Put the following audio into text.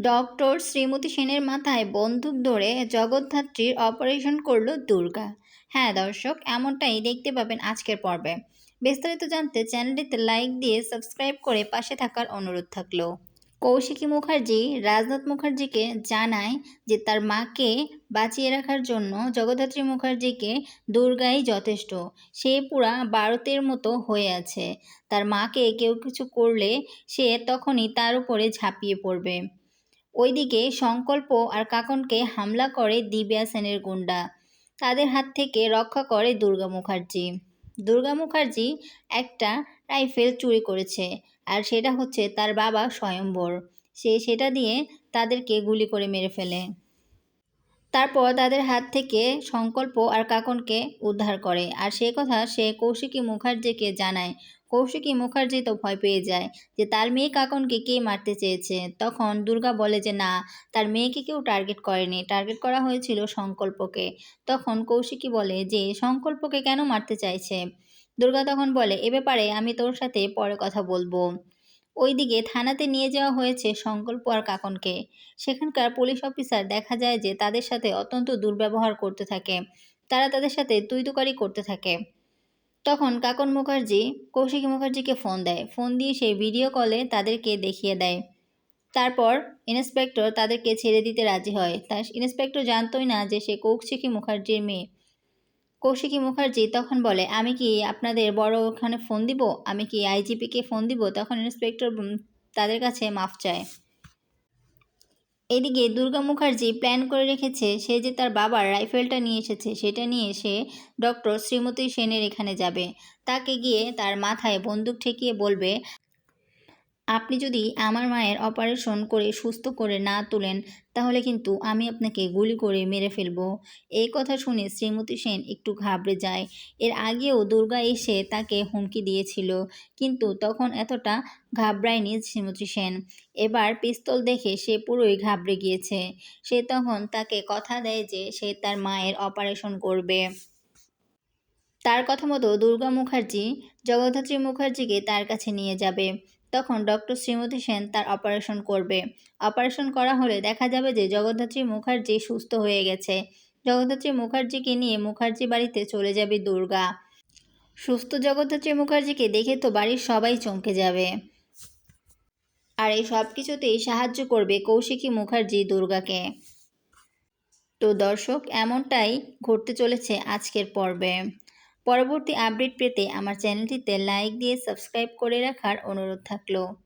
Doctor Shrimati সেনের মাথায় বন্দুক ধরে জগদ্ধাত্রীর অপারেশন করল দুর্গা। হ্যাঁ দর্শক, এমনটাই দেখতে পাবেন আজকের পর্বে। বিস্তারিত জানতে চ্যানেলটিতে লাইক দিয়ে সাবস্ক্রাইব করে পাশে থাকার অনুরোধ থাকলো। কৌশিকী মুখার্জি রাজনাথ মুখার্জিকে জানায় যে তার মাকে বাঁচিয়ে রাখার জন্য জগদ্ধাত্রী মুখার্জিকে দুর্গাই যথেষ্ট। সে পুরা ভারতের মতো হয়ে আছে। তার মাকে কেউ কিছু করলে সে তখনই তার উপরে ঝাঁপিয়ে পড়বে। ওইদিকে সংকল্প আর কাকনকে হামলা করে দিব্যা সেনের গুন্ডা। তাদের হাত থেকে রক্ষা করে দুর্গা মুখার্জি। দুর্গা মুখার্জি একটা রাইফেল চুরি করেছে, আর সেটা হচ্ছে তার বাবা স্বয়ম্বর। সে সেটা দিয়ে তাদেরকে গুলি করে মেরে ফেলে। তারপর তাদের হাত থেকে সংকল্প আর কাকনকে উদ্ধার করে, আর সে কথা সে কৌশিকী মুখার্জিকে জানায়। কৌশিকী মুখার্জি তো ভয় পেয়ে যায় যে তার মেয়ে কাকনকে কে মারতে চেয়েছে। তখন দুর্গা বলে যে না, তার মেয়েকে কেউ টার্গেট করেনি, টার্গেট করা হয়েছিল সংকল্পকে। তখন কৌশিকী বলে যে সংকল্পকে কেন মারতে চাইছে। দুর্গা তখন বলে এ ব্যাপারে আমি তোর সাথে পরে কথা বলবো। ওইদিকে থানাতে নিয়ে যাওয়া হয়েছে সংকল্প আর কাকনকে। সেখানকার পুলিশ অফিসার দেখা যায় যে তাদের সাথে অত্যন্ত দুর্ব্যবহার করতে থাকে। তারা তাদের সাথে তুই-তুকারি করতে থাকে। তখন কাকন মুখার্জি কৌশিকী মুখার্জিকে ফোন দেয়। ফোন দিয়ে সেই ভিডিও কলে তাদেরকে দেখিয়ে দেয়। তারপর ইন্সপেক্টর তাদেরকে ছেড়ে দিতে রাজি হয়। তাই ইন্সপেক্টর জানতোই না যে সে কৌশিকী মুখার্জির মেয়ে। কৌশিকী মুখার্জি তখন বলে আমি কি আপনাদের বড় ওখানে ফোন দিব, আমি কি আইজিপিকে ফোন দিব। তখন ইন্সপেক্টর তাদের কাছে মাফ চায়। এদিকে দুর্গা মুখার্জি প্ল্যান করে রেখেছে সে যে তার বাবার রাইফেলটা নিয়ে এসেছে সেটা নিয়ে সে ডক্টর শ্রীমতী সেনের এখানে যাবে। তাকে গিয়ে তার মাথায় বন্দুক ঠেকিয়ে বলবে আপনি যদি আমার মায়ের অপারেশন করে সুস্থ করে না তোলেন তাহলে কিন্তু আমি আপনাকে গুলি করে মেরে ফেলব। এই কথা শুনে শ্রীমতী সেন একটু ঘাবড়ে যায়। এর আগেও দুর্গা এসে তাকে হুমকি দিয়েছিল, কিন্তু তখন এতটা ঘাবড়ায়নি শ্রীমতী সেন। এবার পিস্তল দেখে সে পুরোই ঘাবড়ে গিয়েছে। সে তখন তাকে কথা দেয় যে সে তার মায়ের অপারেশন করবে। তার কথা মতো দুর্গা মুখার্জি জগদ্ধাত্রী মুখার্জিকে তার কাছে নিয়ে যাবে। তখন ডক্টর শ্রীমতী সেন তার অপারেশন করবে। অপারেশন করা হলে দেখা যাবে যে জগদ্ধাত্রী মুখার্জি সুস্থ হয়ে গেছে। জগদ্ধাত্রী মুখার্জিকে নিয়ে মুখার্জি বাড়িতে চলে যাবে দুর্গা। সুস্থ জগদ্ধাত্রী মুখার্জিকে দেখে তো বাড়ির সবাই চমকে যাবে। আর এই সব কিছুতেই সাহায্য করবে কৌশিকী মুখার্জি দুর্গাকে। তো দর্শক, এমনটাই ঘটতে চলেছে আজকের পর্বে। পরবর্তী আপডেট পেতে আমার চ্যানেলটিতে লাইক দিয়ে সাবস্ক্রাইব করে রাখার অনুরোধ থাকলো।